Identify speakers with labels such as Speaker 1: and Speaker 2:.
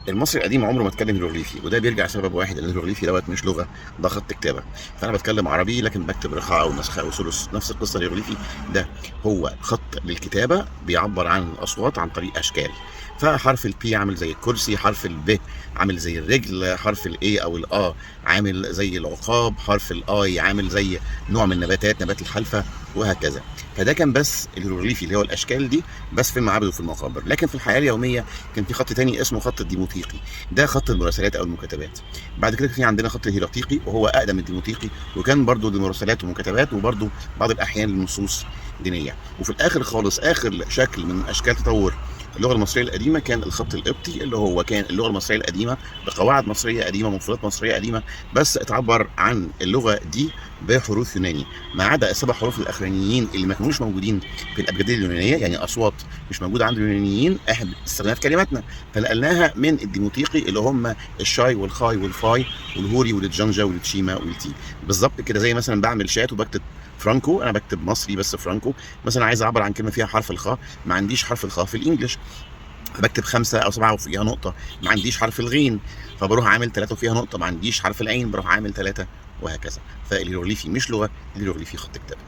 Speaker 1: المصري القديم عمره ما اتكلم هيروغليفي، وده بيرجع لسبب واحد، ان الهيروغليفي دوت مش لغه، ده خط كتابه. فانا بتكلم عربي لكن بكتب رخاء او نسخاء او ثلث، نفس القصه. الهيروغليفي ده هو خط للكتابه بيعبر عن الاصوات عن طريق اشكال. فحرف البي عامل زي الكرسي، حرف الب عامل زي الرجل، حرف الاي او الاه عامل زي العقاب، حرف الاي عامل زي نوع من النباتات، نبات الحلفه، وهكذا. فده كان بس الهيروغليفي اللي هو الاشكال دي بس في المعابد وفي المقابر. لكن في الحياه اليوميه كان في خط تاني اسمه خط الديموطيقي، ده خط المراسلات او المكاتبات. بعد كده في عندنا خط الهيراتيقي وهو اقدم من الديموطيقي، وكان برضو للمراسلات والمكاتبات، وبرضو بعض الاحيان للنصوص دينيه. وفي الاخر خالص اخر شكل من اشكال تطور اللغه المصريه القديمه كان الخط القبطي، اللي هو كان اللغه المصريه القديمه بقواعد مصريه قديمه، مفردات مصريه قديمه، بس اتعبر عن اللغه دي بحروف يوناني، ما عدا السبع حروف الاخرانيين اللي ما كانوش موجودين في الابجديه اليونانيه، يعني اصوات مش موجوده عند اليونانيين احنا استخدمناها في كلماتنا، فنقلناها من الديموطيقي اللي هم الشاي والخاي والفاي والهوري والجنجا والتشيما والتي. بالظبط كده، زي مثلا بعمل شات وبكتب فرانكو، انا بكتب مصري بس فرانكو. مثلا عايز اعبر عن كلمه فيها حرف الخاء، ما عنديش حرف الخاء في الانجليش، بكتب 5 أو 7 وفيها نقطة، ما عنديش حرف الغين، فبروح عامل 3 وفيها نقطة، ما عنديش حرف العين بروح عامل 3، وهكذا. فالهيروغليفي مش لغة، الهيروغليفي خط كتابة.